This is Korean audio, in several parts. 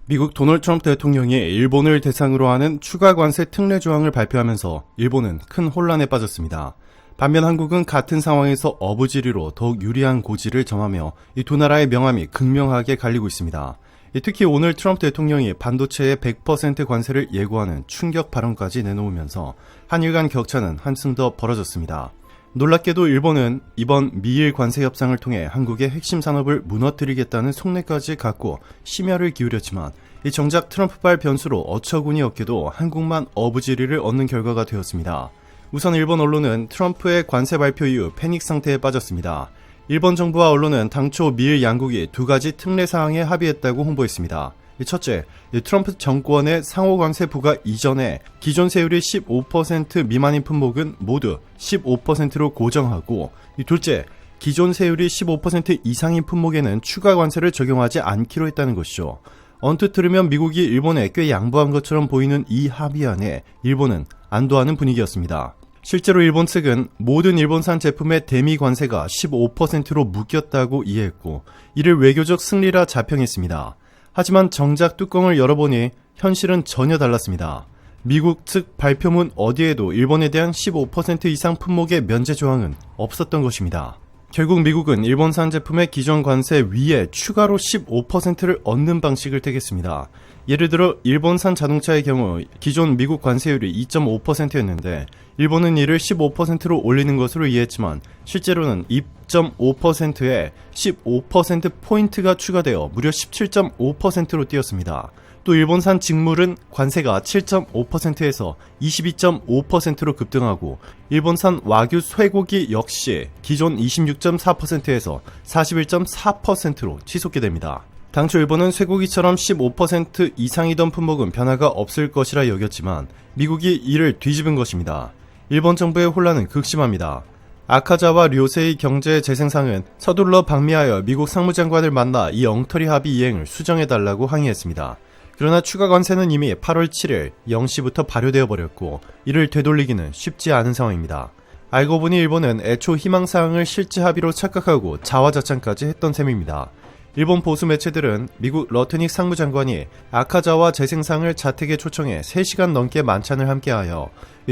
미국 도널드 트럼프 대통령이 일본을 대상으로 하는 추가 관세 특례 조항을 발표하면서 일본은 큰 혼란에 빠졌습니다. 반면 한국은 같은 상황에서 어부지리로 더욱 유리한 고지를 점하며 이 두 나라의 명암이 극명하게 갈리고 있습니다. 특히 오늘 트럼프 대통령이 반도체에 100% 관세를 예고하는 충격 발언까지 내놓으면서 한일 간 격차는 한층 더 벌어졌습니다. 놀랍게도 일본은 이번 미일 관세 협상을 통해 한국의 핵심 산업을 무너뜨리겠다는 속내까지 갖고 심혈을 기울였지만 정작 트럼프발 변수로 어처구니 없게도 한국만 어부지리를 얻는 결과가 되었습니다. 우선 일본 언론은 트럼프의 관세 발표 이후 패닉 상태에 빠졌습니다. 일본 정부와 언론은 당초 미일 양국이 두 가지 특례 사항에 합의했다고 홍보했습니다. 첫째, 트럼프 정권의 상호 관세 부과 이전에 기존 세율이 15% 미만인 품목은 모두 15%로 고정하고, 둘째, 기존 세율이 15% 이상인 품목에는 추가 관세를 적용하지 않기로 했다는 것이죠. 언뜻 들으면 미국이 일본에 꽤 양보한 것처럼 보이는 이 합의안에 일본은 안도하는 분위기였습니다. 실제로 일본 측은 모든 일본산 제품의 대미 관세가 15%로 묶였다고 이해했고, 이를 외교적 승리라 자평했습니다. 하지만 정작 뚜껑을 열어보니 현실은 전혀 달랐습니다. 미국 측 발표문 어디에도 일본에 대한 15% 이상 품목의 면제 조항은 없었던 것입니다. 결국 미국은 일본산 제품의 기존 관세 위에 추가로 15%를 얻는 방식을 택했습니다. 예를 들어 일본산 자동차의 경우 기존 미국 관세율이 2.5%였는데 일본은 이를 15%로 올리는 것으로 이해했지만 실제로는 2.5%에 15%포인트가 추가되어 무려 17.5%로 뛰었습니다. 또 일본산 직물은 관세가 7.5%에서 22.5%로 급등하고 일본산 와규 쇠고기 역시 기존 26.4%에서 41.4%로 치솟게 됩니다. 당초 일본은 쇠고기처럼 15% 이상이던 품목은 변화가 없을 것이라 여겼지만 미국이 이를 뒤집은 것입니다. 일본 정부의 혼란은 극심합니다. 아카자와 료세이 경제재생상은 서둘러 방미하여 미국 상무장관을 만나 이 엉터리 합의 이행을 수정해달라고 항의했습니다. 그러나 추가 관세는 이미 8월 7일 0시부터 발효되어 버렸고 이를 되돌리기는 쉽지 않은 상황입니다. 알고 보니 일본은 애초 희망사항을 실제 합의로 착각하고 자화자찬까지 했던 셈입니다. 일본 보수 매체들은 미국 러트닉 상무장관이 아카자와 재생상을 자택에 초청해 3시간 넘게 만찬을 함께하여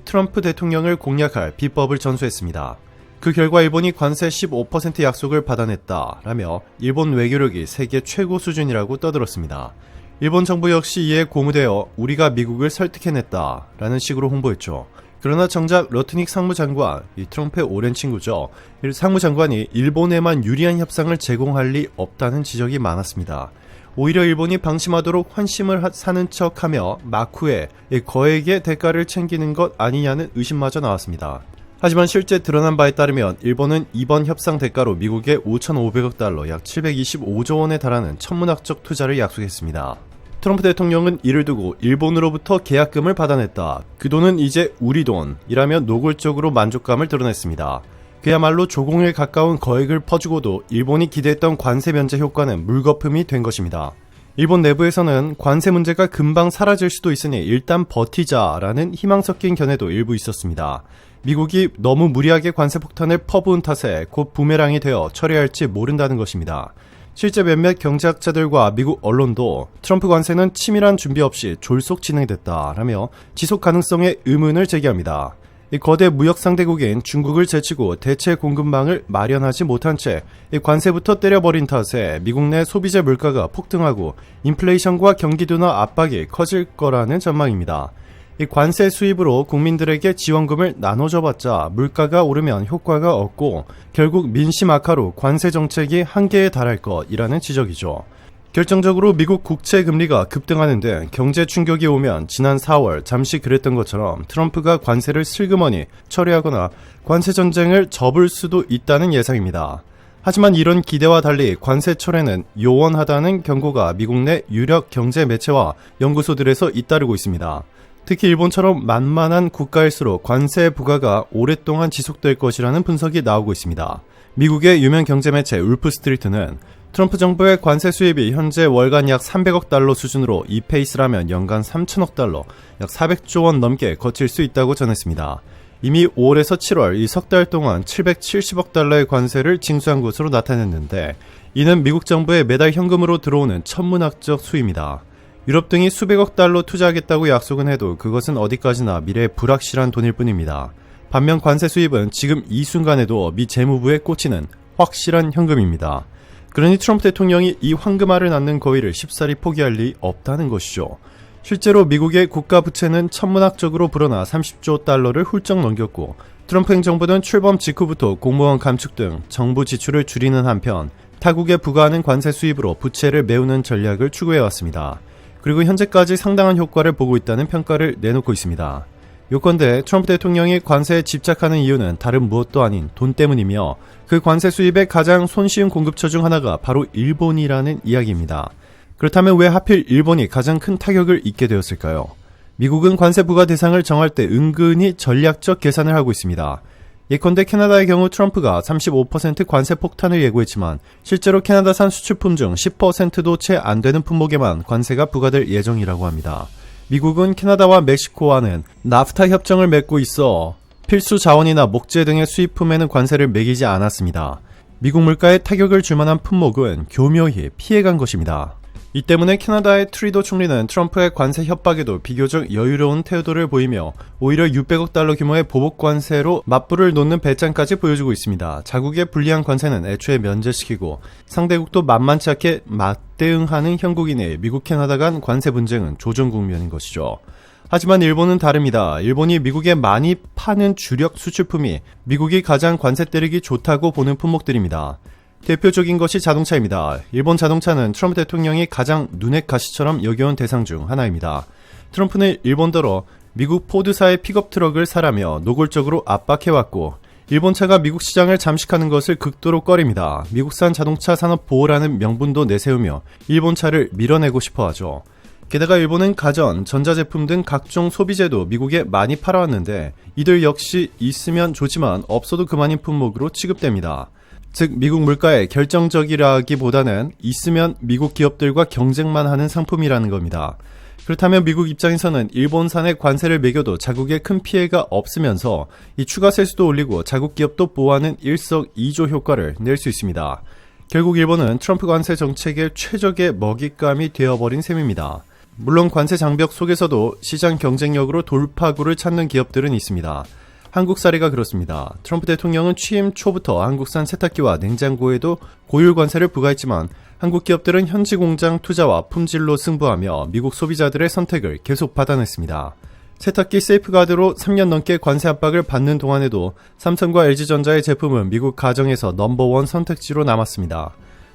트럼프 대통령을 공략할 비법을 전수했습니다. 그 결과 일본이 관세 15% 약속을 받아냈다라며 일본 외교력이 세계 최고 수준이라고 떠들었습니다. 일본 정부 역시 이에 고무되어 우리가 미국을 설득해냈다라는 식으로 홍보했죠. 그러나 정작 러트닉 상무장관, 트럼프의 오랜 친구죠. 상무장관이 일본에만 유리한 협상을 제공할 리 없다는 지적이 많았습니다. 오히려 일본이 방심하도록 환심을 사는 척하며 막후에 거액의 대가를 챙기는 것 아니냐는 의심마저 나왔습니다. 하지만 실제 드러난 바에 따르면 일본은 이번 협상 대가로 미국에 5,500억 달러 약 725조 원에 달하는 천문학적 투자를 약속했습니다. 트럼프 대통령은 이를 두고 일본으로부터 계약금을 받아냈다. 그 돈은 이제 우리 돈이라며 노골적으로 만족감을 드러냈습니다. 그야말로 조공에 가까운 거액을 퍼주고도 일본이 기대했던 관세 면제 효과는 물거품이 된 것입니다. 일본 내부에서는 관세 문제가 금방 사라질 수도 있으니 일단 버티자라는 희망 섞인 견해도 일부 있었습니다. 미국이 너무 무리하게 관세 폭탄을 퍼부은 탓에 곧 부메랑이 되어 처리할지 모른다는 것입니다. 실제 몇몇 경제학자들과 미국 언론도 트럼프 관세는 치밀한 준비 없이 졸속 진행됐다라며 지속 가능성의 의문을 제기합니다. 이 거대 무역 상대국인 중국을 제치고 대체 공급망을 마련하지 못한 채 관세부터 때려버린 탓에 미국 내 소비재 물가가 폭등하고 인플레이션과 경기둔화 압박이 커질 거라는 전망입니다. 이 관세 수입으로 국민들에게 지원금을 나눠줘봤자 물가가 오르면 효과가 없고 결국 민심 악화로 관세 정책이 한계에 달할 것이라는 지적이죠. 결정적으로 미국 국채 금리가 급등하는 등 경제 충격이 오면 지난 4월 잠시 그랬던 것처럼 트럼프가 관세를 슬그머니 처리하거나 관세 전쟁을 접을 수도 있다는 예상입니다. 하지만 이런 기대와 달리 관세 철회는 요원하다는 경고가 미국 내 유력 경제 매체와 연구소들에서 잇따르고 있습니다. 특히 일본처럼 만만한 국가일수록 관세 부과가 오랫동안 지속될 것이라는 분석이 나오고 있습니다. 미국의 유명 경제매체 울프스트리트는 트럼프 정부의 관세 수입이 현재 월간 약 300억 달러 수준으로 이 페이스라면 연간 3천억 달러, 약 400조 원 넘게 거칠 수 있다고 전했습니다. 이미 5월에서 7월 이 석 달 동안 770억 달러의 관세를 징수한 것으로 나타냈는데 이는 미국 정부의 매달 현금으로 들어오는 천문학적 수입니다. 유럽 등이 수백억 달러 투자하겠다고 약속은 해도 그것은 어디까지나 미래의 불확실한 돈일 뿐입니다. 반면 관세 수입은 지금 이 순간에도 미 재무부에 꽂히는 확실한 현금입니다. 그러니 트럼프 대통령이 이 황금알을 낳는 거위를 쉽사리 포기할 리 없다는 것이죠. 실제로 미국의 국가 부채는 천문학적으로 불어나 30조 달러를 훌쩍 넘겼고, 트럼프 행정부는 출범 직후부터 공무원 감축 등 정부 지출을 줄이는 한편 타국에 부과하는 관세 수입으로 부채를 메우는 전략을 추구해왔습니다. 그리고 현재까지 상당한 효과를 보고 있다는 평가를 내놓고 있습니다. 요컨대 트럼프 대통령이 관세에 집착하는 이유는 다른 무엇도 아닌 돈 때문이며, 그 관세 수입의 가장 손쉬운 공급처 중 하나가 바로 일본이라는 이야기입니다. 그렇다면 왜 하필 일본이 가장 큰 타격을 입게 되었을까요? 미국은 관세 부과 대상을 정할 때 은근히 전략적 계산을 하고 있습니다. 예컨대 캐나다의 경우 트럼프가 35% 관세 폭탄을 예고했지만 실제로 캐나다산 수출품 중 10%도 채 안 되는 품목에만 관세가 부과될 예정이라고 합니다. 미국은 캐나다와 멕시코와는 나프타 협정을 맺고 있어 필수 자원이나 목재 등의 수입품에는 관세를 매기지 않았습니다. 미국 물가에 타격을 줄 만한 품목은 교묘히 피해간 것입니다. 이 때문에 캐나다의 트루도 총리는 트럼프의 관세 협박에도 비교적 여유로운 태도를 보이며 오히려 600억 달러 규모의 보복 관세로 맞불을 놓는 배짱까지 보여주고 있습니다. 자국의 불리한 관세는 애초에 면제시키고 상대국도 만만치 않게 맞대응하는 형국인의 미국 캐나다 간 관세 분쟁은 조정 국면인 것이죠. 하지만 일본은 다릅니다. 일본이 미국에 많이 파는 주력 수출품이 미국이 가장 관세 때리기 좋다고 보는 품목들입니다. 대표적인 것이 자동차입니다. 일본 자동차는 트럼프 대통령이 가장 눈의 가시처럼 여겨온 대상 중 하나입니다. 트럼프는 일본더러 미국 포드사의 픽업 트럭을 사라며 노골적으로 압박해왔고, 일본 차가 미국 시장을 잠식하는 것을 극도로 꺼립니다. 미국산 자동차 산업 보호라는 명분도 내세우며 일본 차를 밀어내고 싶어하죠. 게다가 일본은 가전, 전자제품 등 각종 소비재도 미국에 많이 팔아왔는데 이들 역시 있으면 좋지만 없어도 그만인 품목으로 취급됩니다. 즉 미국 물가에 결정적이라기보다는 있으면 미국 기업들과 경쟁만 하는 상품이라는 겁니다. 그렇다면 미국 입장에서는 일본산에 관세를 매겨도 자국에 큰 피해가 없으면서 이 추가 세수도 올리고 자국 기업도 보호하는 일석이조 효과를 낼 수 있습니다. 결국 일본은 트럼프 관세 정책의 최적의 먹잇감이 되어버린 셈입니다. 물론 관세 장벽 속에서도 시장 경쟁력으로 돌파구를 찾는 기업들은 있습니다. 한국 사례가 그렇습니다. 트럼프 대통령은 취임 초부터 한국산 세탁기와 냉장고에도 고율 관세를 부과했지만 한국 기업들은 현지 공장 투자와 품질로 승부하며 미국 소비자들의 선택을 계속 받아냈습니다. 세탁기 세이프가드로 3년 넘게 관세 압박을 받는 동안에도 삼성과 LG전자의 제품은 미국 가정에서 넘버원 선택지로 남았습니다.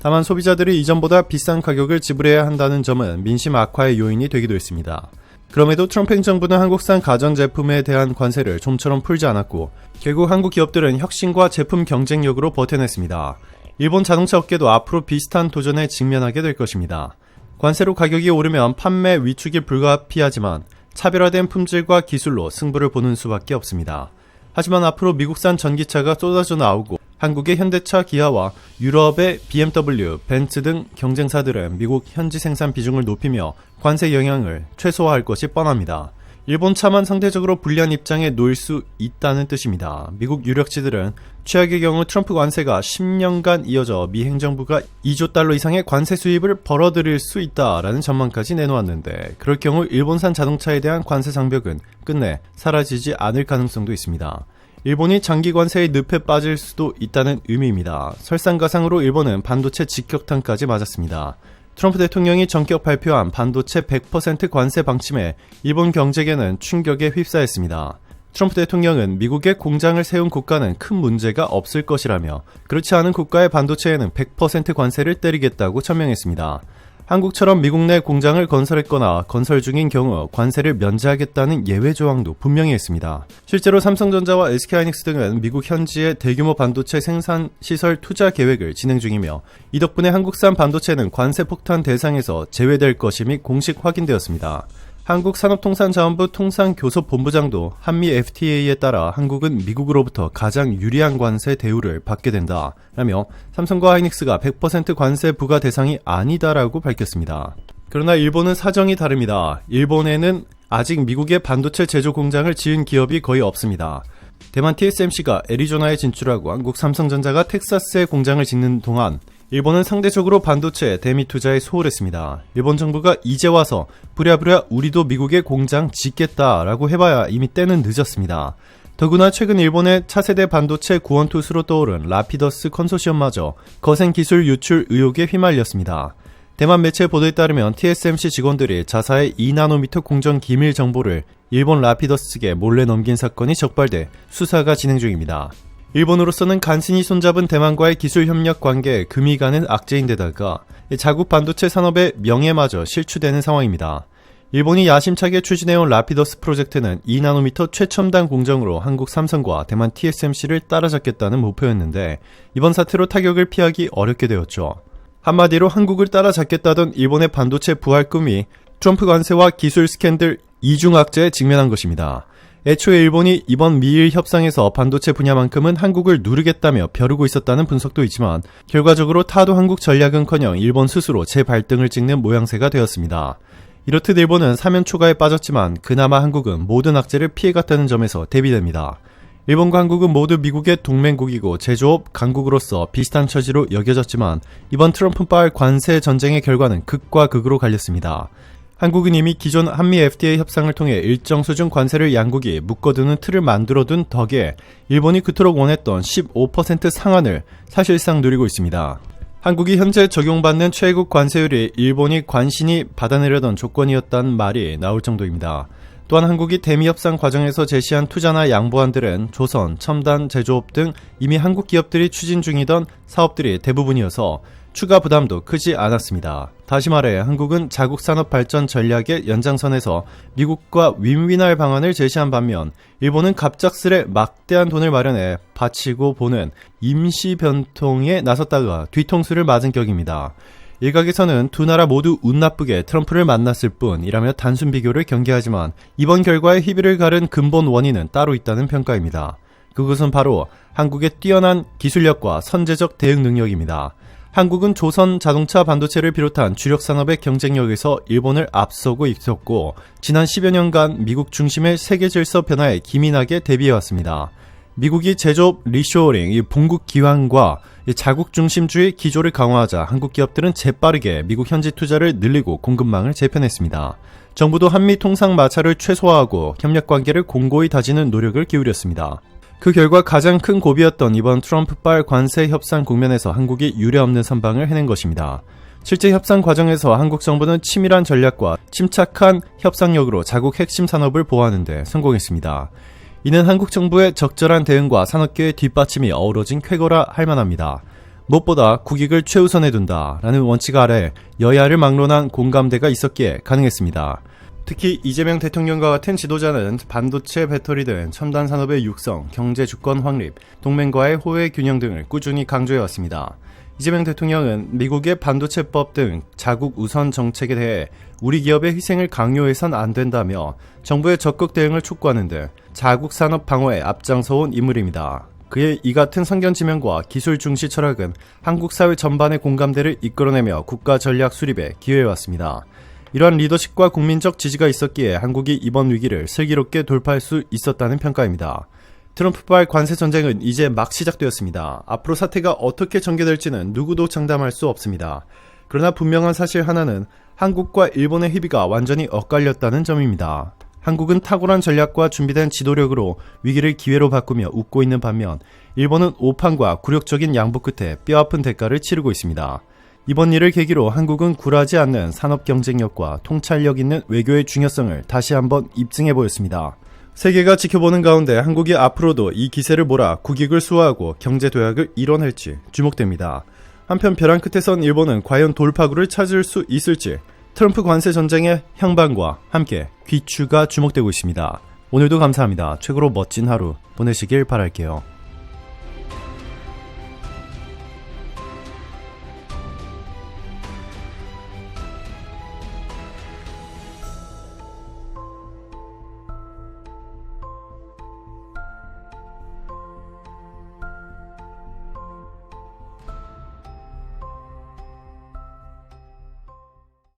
다만 소비자들이 이전보다 비싼 가격을 지불해야 한다는 점은 민심 악화의 요인이 되기도 했습니다. 그럼에도 트럼프 행정부는 한국산 가전제품에 대한 관세를 좀처럼 풀지 않았고 결국 한국 기업들은 혁신과 제품 경쟁력으로 버텨냈습니다. 일본 자동차 업계도 앞으로 비슷한 도전에 직면하게 될 것입니다. 관세로 가격이 오르면 판매 위축이 불가피하지만 차별화된 품질과 기술로 승부를 보는 수밖에 없습니다. 하지만 앞으로 미국산 전기차가 쏟아져 나오고 한국의 현대차, 기아와 유럽의 BMW, 벤츠 등 경쟁사들은 미국 현지 생산 비중을 높이며 관세 영향을 최소화할 것이 뻔합니다. 일본 차만 상대적으로 불리한 입장에 놓일 수 있다는 뜻입니다. 미국 유력지들은 최악의 경우 트럼프 관세가 10년간 이어져 미 행정부가 2조 달러 이상의 관세 수입을 벌어들일 수 있다라는 전망까지 내놓았는데, 그럴 경우 일본산 자동차에 대한 관세 장벽은 끝내 사라지지 않을 가능성도 있습니다. 일본이 장기 관세의 늪에 빠질 수도 있다는 의미입니다. 설상가상으로 일본은 반도체 직격탄까지 맞았습니다. 트럼프 대통령이 전격 발표한 반도체 100% 관세 방침에 일본 경제계는 충격에 휩싸였습니다. 트럼프 대통령은 미국에 공장을 세운 국가는 큰 문제가 없을 것이라며 그렇지 않은 국가의 반도체에는 100% 관세를 때리겠다고 천명했습니다. 한국처럼 미국 내 공장을 건설했거나 건설 중인 경우 관세를 면제하겠다는 예외 조항도 분명히 했습니다. 실제로 삼성전자와 SK하이닉스 등은 미국 현지의 대규모 반도체 생산 시설 투자 계획을 진행 중이며 이 덕분에 한국산 반도체는 관세 폭탄 대상에서 제외될 것임이 공식 확인되었습니다. 한국산업통상자원부 통상교섭본부장도 한미 FTA에 따라 한국은 미국으로부터 가장 유리한 관세 대우를 받게 된다 라며 삼성과 하이닉스가 100% 관세 부과 대상이 아니다라고 밝혔습니다. 그러나 일본은 사정이 다릅니다. 일본에는 아직 미국의 반도체 제조 공장을 지은 기업이 거의 없습니다. 대만 TSMC가 애리조나에 진출하고 한국 삼성전자가 텍사스에 공장을 짓는 동안 일본은 상대적으로 반도체 대미 투자에 소홀했습니다. 일본 정부가 이제 와서 부랴부랴 우리도 미국에 공장 짓겠다라고 해봐야 이미 때는 늦었습니다. 더구나 최근 일본의 차세대 반도체 구원투수로 떠오른 라피더스 컨소시엄마저 거센 기술 유출 의혹에 휘말렸습니다. 대만 매체 보도에 따르면 TSMC 직원들이 자사의 2나노미터 공정 기밀 정보를 일본 라피더스 측에 몰래 넘긴 사건이 적발돼 수사가 진행 중입니다. 일본으로서는 간신히 손잡은 대만과의 기술 협력 관계에 금이 가는 악재인데다가 자국 반도체 산업의 명예마저 실추되는 상황입니다. 일본이 야심차게 추진해온 라피더스 프로젝트는 2나노미터 최첨단 공정으로 한국 삼성과 대만 TSMC를 따라잡겠다는 목표였는데 이번 사태로 타격을 피하기 어렵게 되었죠. 한마디로 한국을 따라잡겠다던 일본의 반도체 부활 꿈이 트럼프 관세와 기술 스캔들 이중악재에 직면한 것입니다. 애초에 일본이 이번 미일 협상에서 반도체 분야만큼은 한국을 누르겠다며 벼르고 있었다는 분석도 있지만 결과적으로 타도 한국 전략은커녕 일본 스스로 재발등을 찍는 모양새가 되었습니다. 이렇듯 일본은 사면 초과에 빠졌지만 그나마 한국은 모든 악재를 피해갔다는 점에서 대비됩니다. 일본과 한국은 모두 미국의 동맹국이고 제조업 강국으로서 비슷한 처지로 여겨졌지만 이번 트럼프발 관세 전쟁의 결과는 극과 극으로 갈렸습니다. 한국은 이미 기존 한미 FTA 협상을 통해 일정 수준 관세를 양국이 묶어두는 틀을 만들어둔 덕에 일본이 그토록 원했던 15% 상한을 사실상 누리고 있습니다. 한국이 현재 적용받는 최고 관세율이 일본이 관신이 받아내려던 조건이었다는 말이 나올 정도입니다. 또한 한국이 대미 협상 과정에서 제시한 투자나 양보안들은 조선, 첨단 제조업 등 이미 한국 기업들이 추진 중이던 사업들이 대부분이어서 추가 부담도 크지 않았습니다. 다시 말해 한국은 자국 산업 발전 전략의 연장선에서 미국과 윈윈할 방안을 제시한 반면 일본은 갑작스레 막대한 돈을 마련해 바치고 보는 임시 변통에 나섰다가 뒤통수를 맞은 격입니다. 일각에서는 두 나라 모두 운 나쁘게 트럼프를 만났을 뿐이라며 단순 비교를 경계하지만 이번 결과의 희비를 가른 근본 원인은 따로 있다는 평가입니다. 그것은 바로 한국의 뛰어난 기술력과 선제적 대응 능력입니다. 한국은 조선 자동차 반도체를 비롯한 주력 산업의 경쟁력에서 일본을 앞서고 있었고 지난 10여 년간 미국 중심의 세계 질서 변화에 기민하게 대비해왔습니다. 미국이 제조업 리쇼어링, 본국 기환과 자국 중심주의 기조를 강화하자 한국 기업들은 재빠르게 미국 현지 투자를 늘리고 공급망을 재편했습니다. 정부도 한미 통상 마찰을 최소화하고 협력 관계를 공고히 다지는 노력을 기울였습니다. 그 결과 가장 큰 고비였던 이번 트럼프발 관세 협상 국면에서 한국이 유례없는 선방을 해낸 것입니다. 실제 협상 과정에서 한국 정부는 치밀한 전략과 침착한 협상력으로 자국 핵심 산업을 보호하는 데 성공했습니다. 이는 한국 정부의 적절한 대응과 산업계의 뒷받침이 어우러진 쾌거라 할 만합니다. 무엇보다 국익을 최우선에 둔다라는 원칙 아래 여야를 막론한 공감대가 있었기에 가능했습니다. 특히 이재명 대통령과 같은 지도자는 반도체, 배터리 등 첨단 산업의 육성, 경제 주권 확립, 동맹과의 호혜 균형 등을 꾸준히 강조해왔습니다. 이재명 대통령은 미국의 반도체법 등 자국 우선 정책에 대해 우리 기업의 희생을 강요해선 안 된다며 정부의 적극 대응을 촉구하는 등 자국 산업 방어에 앞장서온 인물입니다. 그의 이 같은 성견 지명과 기술 중시 철학은 한국 사회 전반의 공감대를 이끌어내며 국가 전략 수립에 기여해왔습니다. 이러한 리더십과 국민적 지지가 있었기에 한국이 이번 위기를 슬기롭게 돌파할 수 있었다는 평가입니다. 트럼프발 관세 전쟁은 이제 막 시작되었습니다. 앞으로 사태가 어떻게 전개될지는 누구도 장담할 수 없습니다. 그러나 분명한 사실 하나는 한국과 일본의 희비가 완전히 엇갈렸다는 점입니다. 한국은 탁월한 전략과 준비된 지도력으로 위기를 기회로 바꾸며 웃고 있는 반면 일본은 오판과 굴욕적인 양보 끝에 뼈아픈 대가를 치르고 있습니다. 이번 일을 계기로 한국은 굴하지 않는 산업 경쟁력과 통찰력 있는 외교의 중요성을 다시 한번 입증해 보였습니다. 세계가 지켜보는 가운데 한국이 앞으로도 이 기세를 몰아 국익을 수호하고 경제 도약을 이뤄낼지 주목됩니다. 한편 벼랑 끝에 선 일본은 과연 돌파구를 찾을 수 있을지 트럼프 관세 전쟁의 향방과 함께 귀추가 주목되고 있습니다. 오늘도 감사합니다. 최고로 멋진 하루 보내시길 바랄게요.